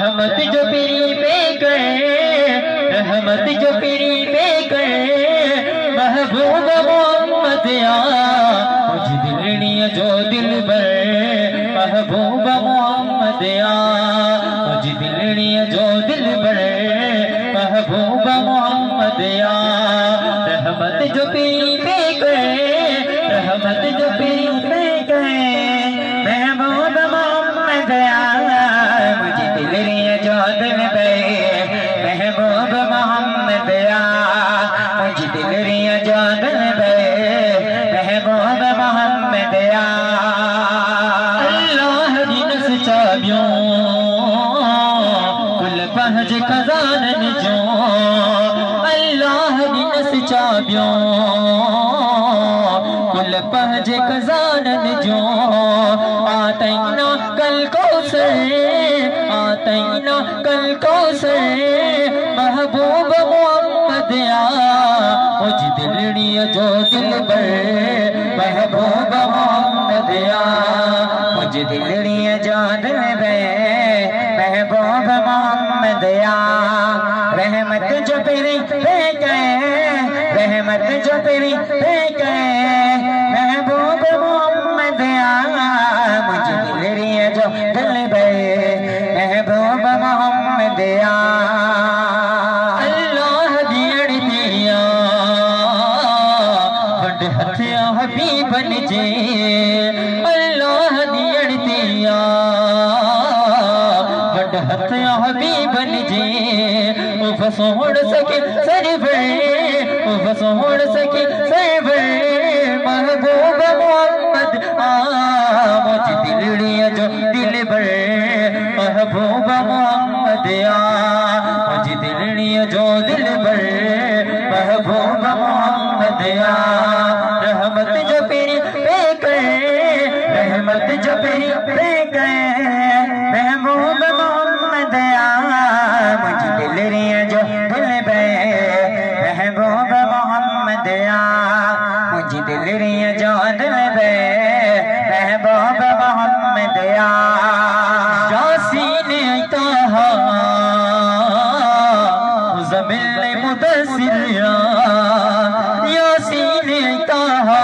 रहमत जो पीरी पे गए, रहमत जो पीरी पे गए, महबूब मोहम्मद या मुझ दिलनी जो दिल बर, महबूब मोहम्मद या मुझ दिलनी जो दिल बर, महबूब मोहम्मद या रहमत जो पीरी पे गए, रहमत जो पीरी पे गए, महबूब मोहम्मद या मुझ दिलनी जो दिल बर, महबूब मोहम्मद या मुझ दिलनी जो दिल बर, महबूब मोहम्मद या अल्लाह दी नस चाबियों कुल पहज खजानन जो, अल्लाह दी नस चाबियों कुल पहज खजानन जो, आतैना कल कौसर, आतैना कल कौसर, महबूब मोहम्मद या मुझ दिलनी जो दिल बर, महबूब मोहम्मद या मुझ दिलनी जो दिल बर, महबूब मोहम्मद या रहमत जो पीरी पे गए, रहमत जो पीरी पे गए, महबूब मोहम्मद या मुझ दिलनी जो दिल बर, महबूब मोहम्मद या अल्लाह दियड़ दिया वड हथिया हबीब बन जे, अल्लाह दियड़ दिया वड हथिया हबीब बन जे, ओ फसोड़ सके सरवर, ओ फसोड़ सके सरवर, महबूब मोहम्मद मुझ दिलनी जो दिल बर, महबूब मोहम्मद या मुझ दिलनी जो दिल बर, महबूब मोहम्मद या रहमत जो पीरी पे गए, रहमत जो पीरी पे गए, महबूब मोहम्मद या मुझ दिलनी जो दिल बर, महबूब मोहम्मद या मुझ दिलनी जो दिल बर, महबूब मोहम्मद या यासीन ताहा मुज़म्मिल मुदस्सिर या, यासीन ताहा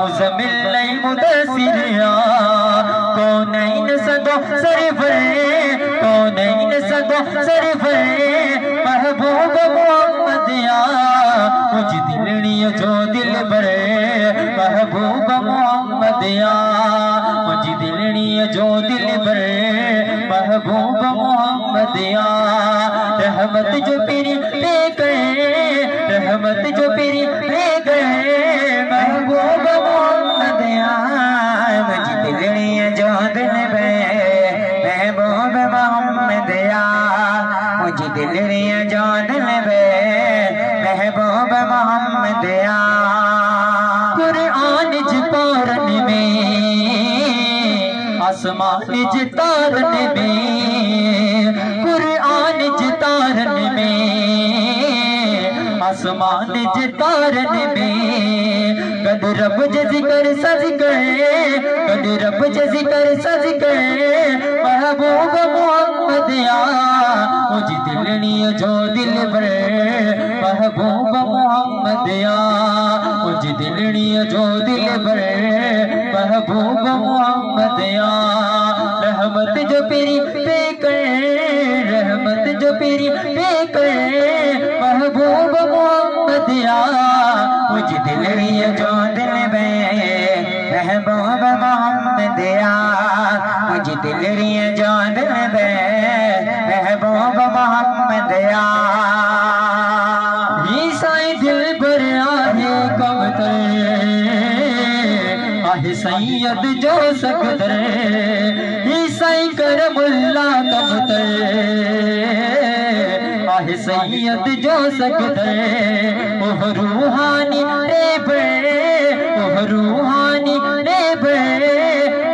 मुज़म्मिल मुदस्सिर या, कौनैन सदो सरवर, कौनैन सदो सरवर, महबूब मोहम्मद या मुझ दिलनी जो दिल बर, महबूब मोहम्मद या मुझ दिलनी जो दिल बर, महबूब मोहम्मद या रहमत जो पीरी पे गए, रहमत जो पीरी पे गए, महबूब मोहम्मद या मुझ दिलनी जो दिल बर, महबूब मोहम्मद या मुझ दिलनी जो दिल बर, महबूब मोहम्मद या कुरान जितारन में, आसमान जितारन में, कुरान जितारन में, आसमान जितारन में, कद रब जे जिक्र सज गए, कद रब जे जिक्र सज गए, महबूब मोहम्मद या मुझ दिलनी जो दिल बर, महबूब मोहम्मद या मुझ दिलनी जो दिल बर, महबूब मोहम्मद या रहमत जो पीरी पे गए, रहमत जो पीरी पे गए, महबूब मोहम्मद या मुझ दिलनी जो दिल बर, महबूब मोहम्मद या मुझ दिलनी जो दिल बर, महबूब मोहम्मद या ईसाई दिल बर आहे कबूतर, आहे सैयद जो सकदर, ईसाई करमुल्ला कबूतर, आहे सैयद जो सकदर, ओह रूहानी रे बर, ओह रूहानी रे बर,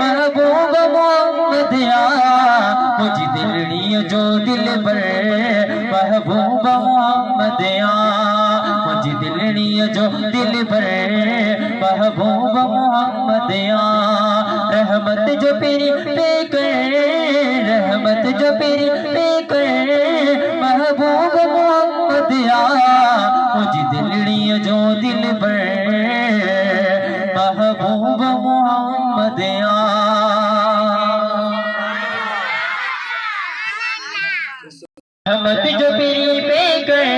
महबूब मोहम्मद या मुझ दिलनी जो दिल बर, महबूब मोहम्मद या मुझ दिलनी जो दिल बर, महबूब मोहम्मद या रहमत जो पीरी पे गए, रहमत जो पीरी पे करे महबूब मोहम्मद या मुझ दिलड़ी जो दिल बर महबूब मोहम्मद या। रहमत जो पीरी पे करे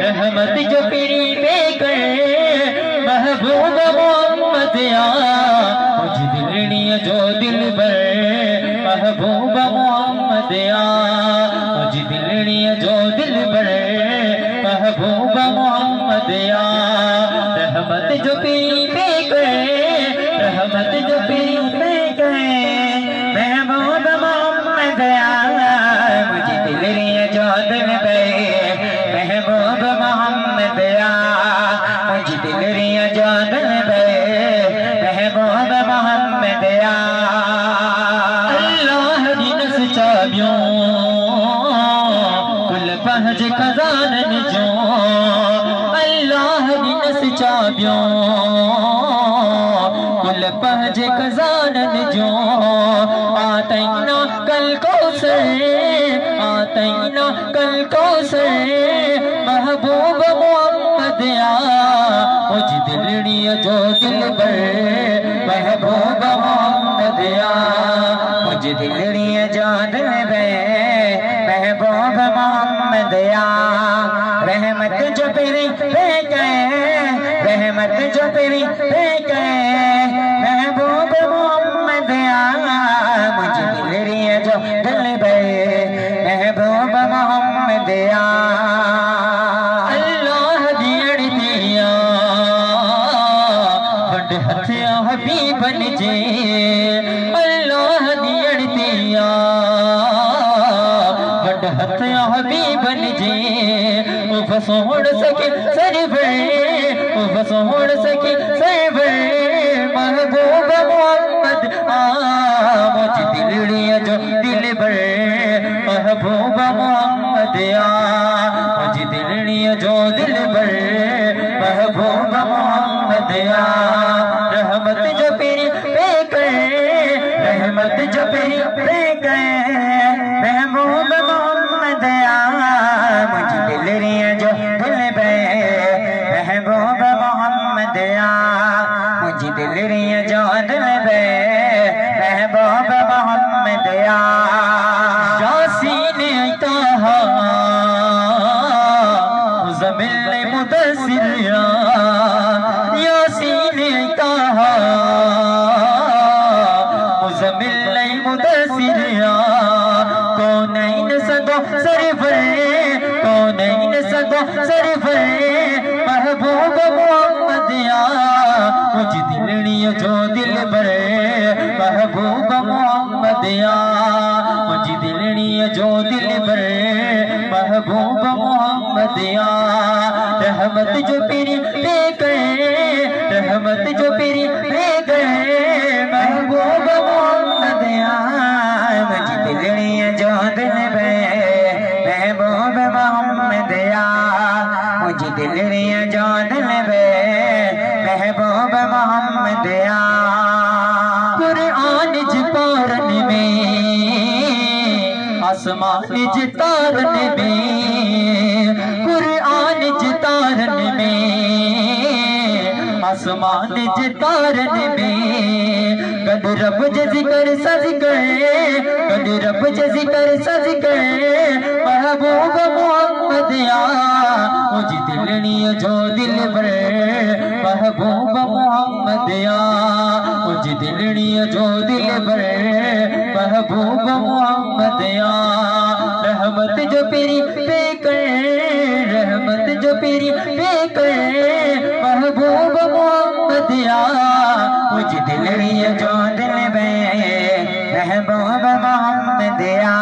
रहमत जो पीरी पे करे महबूब मोहम्मद या मुझ दिलड़ी जो दिल बर महबूब मोहम्मद या मुझ दिलड़ी जो दिल बर महबूब मोहम्मद या। रहमत जो पीरी पे करे रहमत जो पीरी पे करे महबूब मोहम्मद या मुझ दिलड़ी जो दिल बर महबूब मोहम्मद या मुझ दिलड़ी जो दिल बर महबूब मोहम्मद या। अल्लाह दी नस चाबियों कुल पहज खजानन जो अल्लाह दी नस चाबियों कुल पहज खजानन जो आतैना कल कौसर आतैना कल कौसर महबूब मोहम्मद या मुझ दिलड़ी जो दिल बर महबूब मोहम्मद या मुझ दिलड़ी जो दिल बर महबूब मोहम्मद या। रहमत जो पीरी पे गए रहमत जो पीरी पे गए महबूब मोहम्मद या मुझ दिलड़ी जो दिल बर महबूब मोहम्मद या। अल्लाह दियड़ दिया बड़ हथिया हबीबन जे अल्लाह दियड़ दिया बड़ हथिया हबीबन जे ओ फसोड़ सके सरवर ओ फसोड़ सके सरवर महबूब मोहम्मद मुझ दिलड़ी जो दिल बर महबूब मोहम्मद या मुझ दिलड़ी जो दिल बर महबूब मोहम्मद या। रहमत जो पीरी पे करे रहमत जो पीरी पे करे महबूब मोहम्मद या मुझ दिलड़ी जो दिल बर महबूब मोहम्मद या मुझ दिलड़ी जो दिल बर महबूब मोहम्मद या। यासीन ताहा मुज़म्मिल मुदस्सिर या यासीन ताहा मुज़म्मिल मुदस्सिर या कौनैन सदो सरवर कौनैन सदो सरवर महबूब मोहम्मद या मुझ दिलड़ी जो दिल बर महबूब मोहम्मद या मुझ दिलड़ी जो दिल बर महबूब मोहम्मद या। रहमत जो पीरी पे करे रहमत जो पीरी पे करे महबूब मोहम्मद या मुझ दिलड़ी जो दिल बर महबूब मोहम्मद या मुझ दिलड़ी जो दिल बर महबूब मोहम्मद या। कुरान जिपारन में आसमान जितारन में कुरान जितारन में आसमान जितारन में कद रब जिक्र सज गए कद रब जिक्र सज गए महबूब मोहम्मद या मुझ दिलड़ी जो दिल बर महबूब मोहम्मद या मुझ दिलड़ी जो दिल बर महबूब मोहम्मद या। रहमत जो पीरी पे करे रहमत जो पीरी पे करे महबूब मोहम्मद या मुझ दिलड़ी जो दिल बर महबूब मोहम्मद या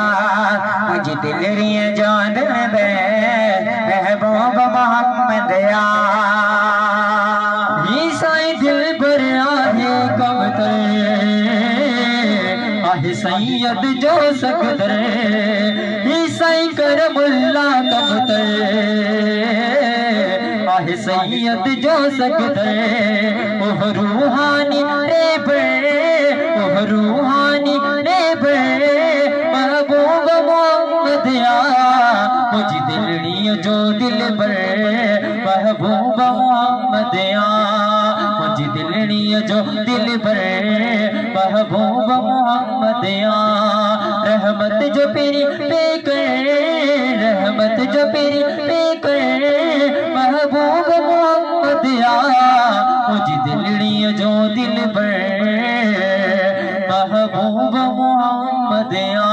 मुझ दिलड़ी जो दिल बर महबूब मोहम्मद या। ईसाई दिल बर आहे कमतर आहे सैयद जो सकदर ईसाई करमुल्ला कमतर आहे सैयद जो सकदर ओह रूहानी रे बे ओह रूहानी रे बे मोहम्मदिया मुझ दिलड़ी जो दिल पर महबूब मोहम्मदिया रहमत जो पेरी पे करे रहमत जो पेरी पे करे महबूब मोहम्मदिया मुझ दिलड़ी जो दिल पर महबूब मोहम्मदिया